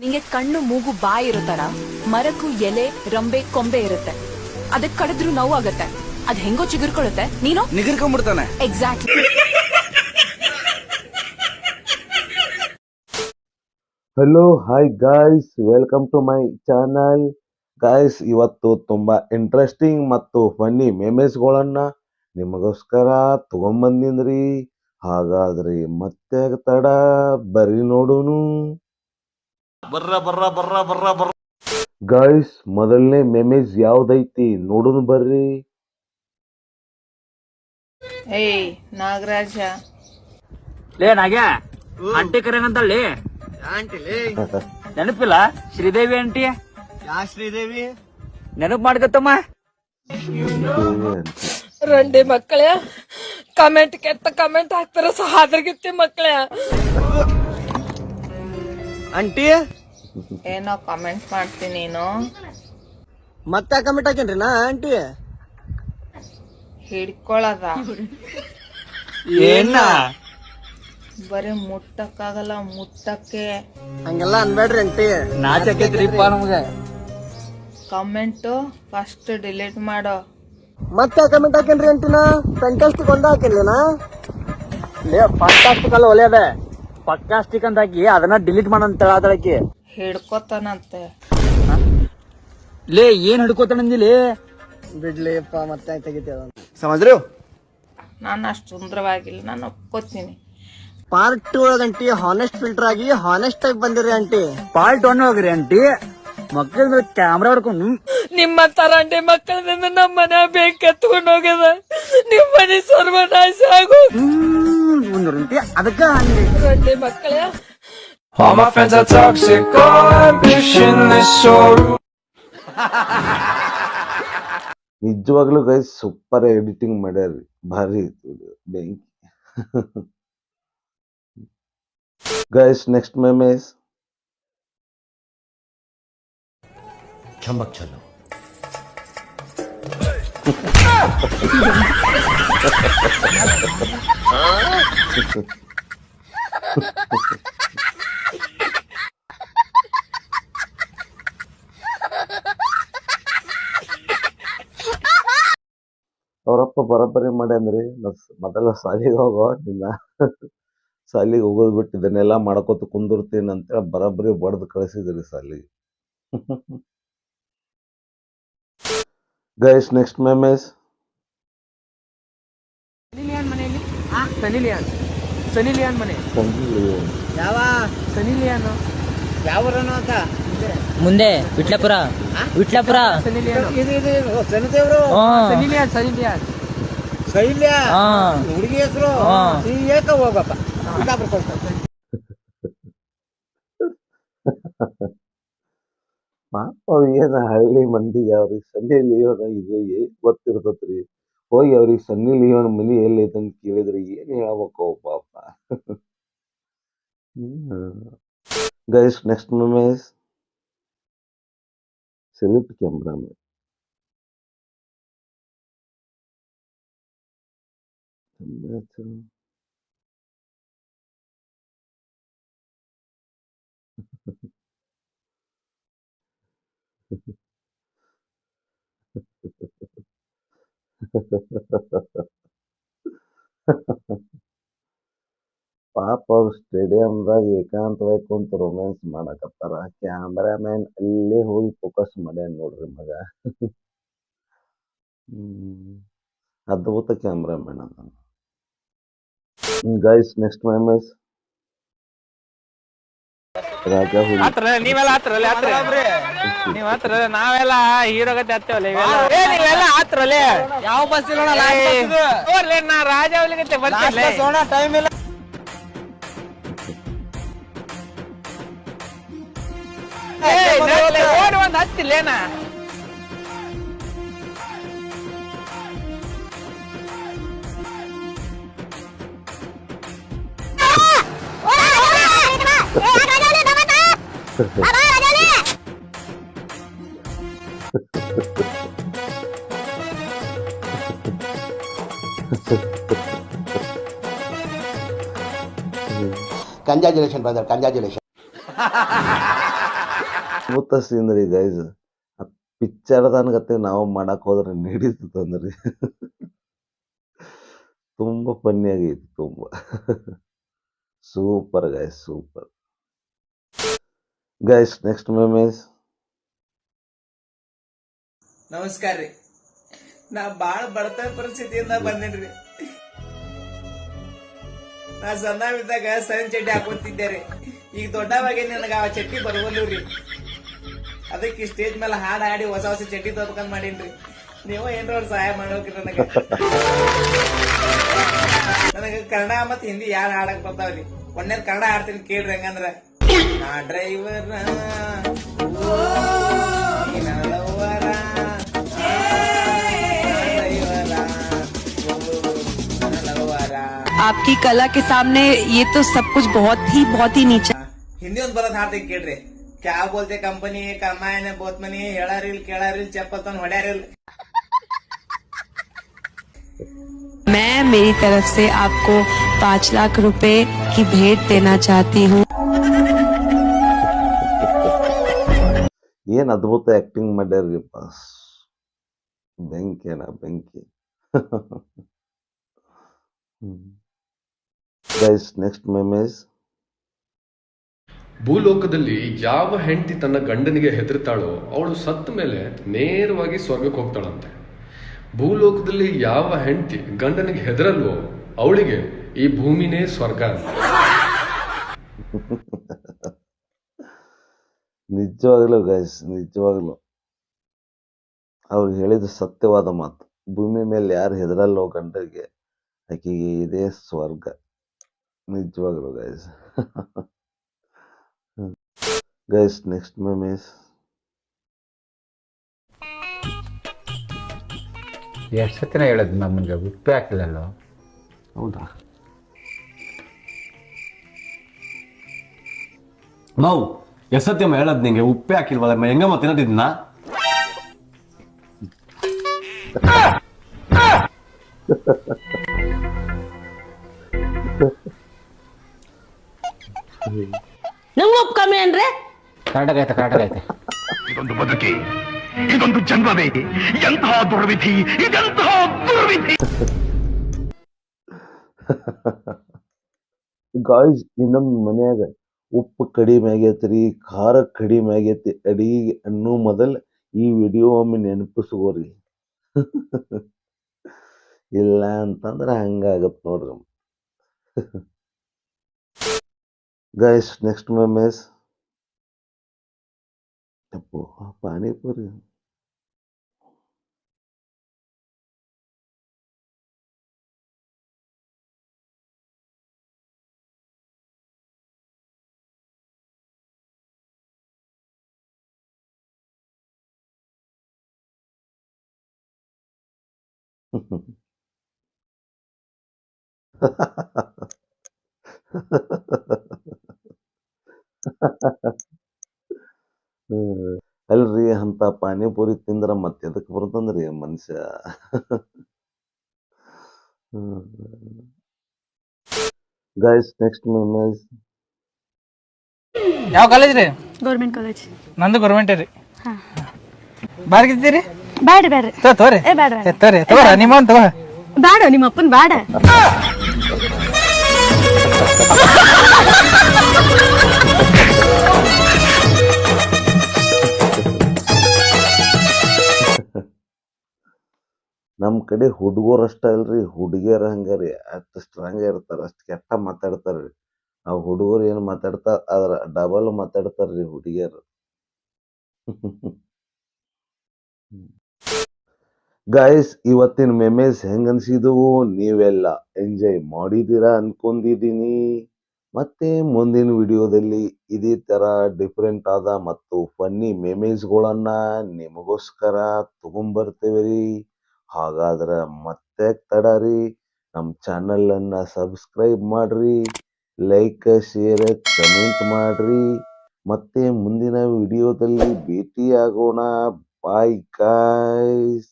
ನಿಂಗೆ ಕಣ್ಣು ಮೂಗು ಬಾಯಿ ಇರೋ ತರ ಮರಕ್ಕೂ ಎಲೆ ರಂಬೆ ಕೊಂಬೆ ಇರುತ್ತೆ. ಅದಕ್ ಕಡಿದ್ರು ನೋವು ಆಗತ್ತೆ. ಅದ್ ಹೆಂಗೋ ಚಿಗುರ್ಕೊಳ್ಳುತ್ತೆ, ನೀನು ನಿಗರ್ಕೊಂಡ್ಬಿಡ್ತಾನೆ. Exactly. Hello hi guys, welcome to my channel. Guys, ಇವತ್ತು ತುಂಬಾ ಇಂಟ್ರೆಸ್ಟಿಂಗ್ ಮತ್ತು ಫನ್ನಿ ಮೆಮೆಸ್ಗಳನ್ನ ನಿಮಗೋಸ್ಕರ ತಗೊಂಬಂದಿನ್ರಿ. ಹಾಗಾದ್ರೆ ಮತ್ತೆ ತಡ ಬರ್ರಿ ನೋಡೋನು. ಗಾಯ್ಸ್, ಮೊದಲನೇ ಮೆಮೆಸ್ ಯಾವ್ದೈತಿ ನೋಡೋನು ಬರ್ರಿ. ಏಯ್ ನಾಗರಾಜ, ಲೇ ನಾಗ್ಯ, ಆಂಟಿ ಕರೆಯಂತಲ್ಲಿ ನೆನಪಿಲ್ಲ? ಶ್ರೀದೇವಿ ಆಂಟಿ. ಯಾ ಶ್ರೀದೇವಿ? ನೆನಪು ಮಾಡ್ಕತ್ತಮ್ಮ. ರಂಡಿ ಮಕ್ಕಳೇ, ಕೆಟ್ಟ ಕಮೆಂಟ್ ಹಾಕ್ತಾರ ಸಹಾದ್ರಗಿತ್ತಿ ಮಕ್ಕಳೇ. ಆಂಟಿ ಏನೋ ಕಮೆಂಟ್ ಮಾಡ್ತೀನಿ ನೀನು. ಮತ್ತೆ ಕಮೆಂಟ್ ಹಾಕೇನ್ರಿ ನಾ ಆಂಟಿ? ಹಿಡ್ಕೊಳದ ಏನ? ಬರೀ ಮುಟ್ಟಕ್ಕಾಗಲ್ಲ, ಮುಟ್ಟಕ್ಕೆ. ಹಂಗೆಲ್ಲ ಅನ್ಬೇಡ್ರಿ ಆಂಟಿ. ನಾಚಕೈತ್ರಿಪ್ಪ ನಮ್ಗೆ. ಕಮೆಂಟ್ ಫಸ್ಟ್ ಡಿಲೀಟ್ ಮಾಡೋ. ಮತ್ತೆ ಕಮೆಂಟ್ ಹಾಕೇನ್ರಿ ಆಂಟಿನ? ಫ್ಯಾಂಟಾಸ್ಟಿಕ್ ಒಂದ ಹಾಕಿರ್ಲಿನ? ಲೇ ಫಂಟಾಸ್ಟಿಕ್ ಅಲ್ಲ, ಒಳ್ಳೆಯದ ಪಕ್ಕಾಸ್ಟಿಕ್ ಅಂತ ಹಾಕಿ ಅದನ್ನ ಡಿಲೀಟ್ ಮಾಡಂತ ಹೇಳದಳಕಿ. ಹಿಡ್ಕೊತಾನಂತೆ. ಲೇ ಏನ್ ಹಿಡ್ಕೋತಾನಂದಿಲಿ? ಬಿಡ್ಲಿಪ್ಪ, ಮತ್ತೆ ತೆಗಿತೇವ ಸಮಜ್ರು. ನಾನು ಅಷ್ಟು ಸುಂದರವಾಗಿಲ್ಲ, ನಾನು ಒಪ್ಕೋತೀನಿ. ಪಾರ್ಟ್ 2 ಒಳಗಂಟಿ ಹಾನೆಸ್ಟ್ ಫಿಲ್ಟರ್ ಆಗಿ ಹಾನೆಸ್ಟ್ ಆಗಿ ಬಂದಿರಿ ಆಂಟಿ. ಪಾರ್ಟ್ 1 ಹೋಗ್ರಿ ಆಂಟಿ. ಮಕ್ಕಳ ಕ್ಯಾಮ್ರಾ ಹೊಡ್ಕೊಂಡು ನಿಮ್ಮ ತರಂಡಿ ಮಕ್ಕಳದಿಂದ ನಮ್ಮ ಮನೆ ಬೇಕ್ ಎತ್ಕೊಂಡು ಹೋಗ್ಯದ. ನಿಮ್ಮ ಮನೆ ಸರ್ವನಾಶ ಆಗೋ ಅದಕ್ಕ ಹಂಗೆ. ರಂಡಿ ಮಕ್ಕಳೇ, All my friends are toxic, all ambitionless, so rude. ನಿಜವಾಗ್ಲೂ ಗೈಸ್ ಸೂಪರ್ ಎಡಿಟಿಂಗ್ ಮಾಡ್ಯಾರಿ, ಭಾರಿ ಬೆಂಕಿ. Guys, next ಮೆಮೆಸ್. ಚಂಬಕ್ ಚಲೋ. ಅವ್ರಪ್ಪ ಬರೋಬ್ಬರಿ ಮಾಡ್ಯಾನ್ರಿ. ಮೊದಲ ಸಾಲಿಗೆ ಹೋಗೋ ನಿನ್ನ ಸಾಲಿಗೆ ಹೋಗೋದ್ ಬಿಟ್ಟು ಇದನ್ನೆಲ್ಲ ಮಾಡ್ಕೋತ ಕುಂದಿರ್ತೀನಿ ಅಂತೇಳಿ ಬರೋಬ್ಬರಿ ಬಡ್ದು ಕಳಿಸಿದ್ರಿ ಸಾಲಿಗೆ. Guys, next memes. Sunny Leone ಮನೆ ಯಾವ ಸನಿ ಲಿಯಾನ್ ಯಾವೂರನು ಅಂತ ಮುಂದೆ ವಿಟ್ಲಪುರ ಸನಿ ಲಿಯಾನ್ ಶನಿದೇವ್ರು ಸನಿ ಲಿಯಾನ್ ಶೈಲ್ಯ ಹಾ ಹುಡುಗಿ ಹೆಸರು. ಈ ಏಕ ಹೋಗಪ್ಪ ಬಿಜಾಪುರ ಕೊಡ್ತಾರೆ. ಪಾಪ ಏನ ಹಳ್ಳಿ ಮಂದಿಗೆ ಅವ್ರಿಗೆ ಸನ್ನಿ ಲಿಯೋನ್ ಇದು ಏನ್ ಗೊತ್ತಿರ್ತತ್ರಿ. ಹೋಗಿ ಅವ್ರಿಗೆ ಸನ್ನಿ ಲಿಯೋನ್ ಮನಿ ಎಲ್ಲಿ ಐತೆ ಅಂತ ಕೇಳಿದ್ರೆ ಏನ್ ಹೇಳ್ಬೇಕು ಪಾಪ. Guys, next memes. Salute cameraman. ಪಾಪ ಅವ್ರು ಸ್ಟೇಡಿಯಂದಾಗ ಏಕಾಂತವಾಗಿ ಕುಂತು ರೊಮ್ಯಾನ್ಸ್ ಮಾಡಕತ್ತಾರ. ಕ್ಯಾಮ್ರಾಮ್ಯಾನ್ ಅಲ್ಲೇ ಹೋಗಿ ಫೋಕಸ್ ಮಾಡ್ಯಾನ ನೋಡ್ರಿ ಮಗ. ಅದ್ಭುತ ಕ್ಯಾಮ್ರಾಮ್ಯಾನ್ ಅದ. Guys, next ಮೆಮೆಸ್. ರಾಜ ಹುಲಿ. ನೀವೆಲ್ಲ ನೀವ್ ಹತ್ರ ನಾವೆಲ್ಲ ಹೀರೋ ಗತಿ ಹತ್ತೇವಲ್ಲ. ನೀವೆಲ್ಲ ಹತ್ರಲ್ಲೇ ಯಾವ ಬಸ್ ಇಲ್ಲ ನಾ ರಾಜ ಹುಲಿಗತ್ತೆ ಬರ್ತೀನಿ. ಟೈಮ್ ಇಲ್ಲ. ಓಡಿ ಒಂದ್ ಹತ್ತಿಲ್ಲೇನ? Congratulations, brother. Congratulations. ಅದ್ಭುತ ಸೀನ್ ರೀ ಗೈಸ್. ಪಿಕ್ಚರ್ದನ್ಗತ್ತೆ ನಾವು ಮಾಡಕ್ ಹೋದ್ರೆ ನಡೀತದಂದ್ರಿ. ತುಂಬಾ ಫನ್ನಿ ಆಗೈತಿ ತುಂಬಾ. Super guys, super guys. Next memes. ನಮಸ್ಕಾರ ರೀ. ನಾ ಬಾಳ ಬಡತನ ಪರಿಸ್ಥಿತಿಯಿಂದ ಬಂದೇನ್ರಿ. ನಾ ಸಣ್ಣವಿದ್ದಾಗ ಸಣ್ಣ ಚಡ್ಡಿ ಹಾಕೋತಿದ್ದೆ ರೀ. ಈಗ ದೊಡ್ಡವಾಗಿ ನನಗ ಆ ಚಡ್ಡಿ ಬರವಲ್ಲು ರೀ. ಅದಕ್ಕೆ ಸ್ಟೇಜ್ ಮೇಲೆ ಹಾಡ್ ಹಾಡಿ ಹೊಸ ಹೊಸ ಚಡ್ಡಿ ತಗೋಬೇಕಂತ ಮಾಡೀನ್ರಿ. ನೀವು ಏನ್ರ ಸಹಾಯ ಮಾಡೋಕ್ರಿ ನನಗೆ. ನನಗೆ ಕನ್ನಡ ಮತ್ ಹಿಂದಿ ಯಾರು ಹಾಡಕ್ ಬರ್ತಾವ್ರಿ. ಒಂದೇದ್ ಕನ್ನಡ ಹಾಡ್ತೀನಿ ಕೇಳ್ರಿ. ಹೆಂಗಂದ್ರ ನಾ ಡ್ರೈವರ್ आपकी कला के सामने ये तो सब कुछ बहुत ही नीचा। ಹಿಂದಿ ಒಂದ್ ಬರೋದ್ ಹಾಡ್ತೀನಿ ಕೇಳ್ರಿ. ಕ್ಯಾ ಬೋಲ್ತೆ ಕಂಪನಿ ಕಮಾಯನೆ ಬೋತ್ ಮನಿ ಹೇಳಾರಿಲ್ ಕೇಳಾರಿಲ್ ಚಪ್ಪಲ್ ತಂದ್ ಹೊಡ್ಯಾರಿಲ್. मैं मेरी तरफ से आपको 5 लाख रुपए की भेंट देना चाहती हूँ। ಏನ್ ಅದ್ಭುತ ಆಕ್ಟಿಂಗ್ ಮಾಡ್ಯಾರ್ರಿ ಬಾಸ್. ಬೆಂಕಿನ ಬೆಂಕಿ. Guys next memes. ಭೂಲೋಕದಲ್ಲಿ ಯಾವ ಹೆಂಡತಿ ತನ್ನ ಗಂಡನಿಗೆ ಹೆದರ್ತಾಳೋ ಅವಳು ಸತ್ತ ಮೇಲೆ ನೇರವಾಗಿ ಸ್ವರ್ಗಕ್ಕೆ ಹೋಗ್ತಾಳಂತೆ. ಭೂಲೋಕದಲ್ಲಿ ಯಾವ ಹೆಂಡತಿ ಗಂಡನಿಗೆ ಹೆದರಲ್ವೋ ಅವಳಿಗೆ ಈ ಭೂಮಿನೇ ಸ್ವರ್ಗ ಅಂತ. ನಿಜವಾಗ್ಲೂ ಗೈಸ್, ನಿಜವಾಗ್ಲೂ ಅವ್ರು ಹೇಳಿದ ಸತ್ಯವಾದ ಮಾತು. ಭೂಮಿ ಮೇಲೆ ಯಾರು ಹೆದರಲ್ಲೋ ಗಂಡರಿಗೆ ಆಕೆಗೆ ಇದೇ ಸ್ವರ್ಗ. ನಿಜವಾಗ್ಲೂ ಗೈಸ್. Guys next ಮೆಮೇಜ್. ಎಷ್ಟು ಸತಿನ ಹೇಳೋದು ನಮ್ಮನಿಗೆ ಉಪ್ಪೇ ಹಾಕಿಲ್ಲಲ್ಲೋ. ಹೌದಾ ನಾವು ಎಷ್ಟೊತ್ತಿಯಮ್ಮ ಹೇಳೋದು ನಿಂಗೆ ಉಪ್ಪೇ ಹಾಕಿಲ್ವಲ್ಲ ಹೆಂಗಮ್ಮ ತಿನ್ನೋದಿದ್ನ. ನಂಗೆ ಉಪ್ಪು ಕಮ್ಮಿ ಅಂದ್ರೆ ಕರೆಕ್ಟಾಗೈತೆ. ಇದೊಂದು ಬದುಕಿ, ಇದೊಂದು ಜನ್ಮವೇ, ಎಂತಹ ದುರ್ವಿಧಿ, ಇದೆಂತಹ ದುರ್ವಿಧಿ. ಗಾಯ್ಸ್ ಇನ್ನೊಮ್ಮೆ ಮನ್ಯಾಗ ಉಪ್ಪು ಕಡಿಮೆ ಆಗೈತ್ರಿ, ಖಾರ ಕಡಿಮೆ ಆಗೈತಿ ಅಡಿಗೆ ಅನ್ನೋ ಮೊದಲ್ ಈ ವಿಡಿಯೋ ಒಮ್ಮೆ ನೆನಪಿಸ್ಕೋರಿ. ಇಲ್ಲ ಅಂತಂದ್ರೆ ಹಂಗಾಗತ್ ನೋಡ್ರಿ. Guys next memes. ಅಪ್ಪೋ ಪಾನಿಪುರಿ. ಅಲ್ರಿ ಅಂತ ಪಾನಿಪುರಿ ತಿಂದ್ರ ಮತ್ತೆ ಎದಕ್ ಬರ್ತಂದ್ರಿ ಮನುಷ್ಯ. Guys next memes. ಯಾವ ಕಾಲೇಜ್ ರೀ? Government college. ನಂದು ಗೌರ್ಮೆಂಟ್ ರೀ. ಬಾರ್ಗಿದ್ದೀರಿ? ಬ್ಯಾಡ್ರಿ ಬ್ಯಾಡ್ರಿ ತೋರಿ ಏ ಬ್ಯಾಡ್ರಿ ತೋರಿ ತಗೋರ ನಿಮ್ಮನ್ ತಗೋ. ಬ್ಯಾಡ ನಿಮ್ಮ ಅಪ್ಪನ್ ಬ್ಯಾಡ. ನಮ್ ಕಡೆ ಹುಡುಗರು ಅಷ್ಟ ಅಲ್ರಿ, ಹುಡುಗಿಯರ ಹಂಗಾರಿ ಅಷ್ಟು ಸ್ಟ್ರಾಂಗ್ ಇರ್ತಾರ, ಅಷ್ಟು ಕೆಟ್ಟ ಮಾತಾಡ್ತಾರ್ರಿ. ನಾವು ಹುಡುಗರು ಏನ್ ಮಾತಾಡ್ತಾರ ಅದ್ರ ಡಬಲ್ ಮಾತಾಡ್ತಾರ್ರಿ ಹುಡುಗಿಯರು. ಗೈಸ್ ಇವತ್ತಿನ ಮೆಮೇಜ್ ಹೆಂಗ್ ಅನ್ಸಿದ್ವು? ನೀವೆಲ್ಲ ಎಂಜಾಯ್ ಮಾಡಿದೀರಾ ಅನ್ಕೊಂಡಿದೀನಿ. ಮತ್ತೆ ಮುಂದಿನ ವಿಡಿಯೋದಲ್ಲಿ ಇದೇ ತರ ಡಿಫ್ರೆಂಟ್ ಆದ ಮತ್ತು ಫನ್ನಿ ಮೆಮೇಜ್ಗಳನ್ನ ನಿಮಗೋಸ್ಕರ ತಗೊಂಬರ್ತೇವ್ರಿ. ಹಾಗಾದ್ರೆ ಮತ್ತೆ ತಡರಿ, ನಮ್ಮ ಚಾನಲ್ ಅನ್ನ ಸಬ್ಸ್ಕ್ರೈಬ್ ಮಾಡ್ರಿ, ಲೈಕ್ ಶೇರ್ ಕಮೆಂಟ್ ಮಾಡ್ರಿ. ಮತ್ತೆ ಮುಂದಿನ ವಿಡಿಯೋದಲ್ಲಿ ಭೇಟಿಯಾಗೋಣ. Bye guys.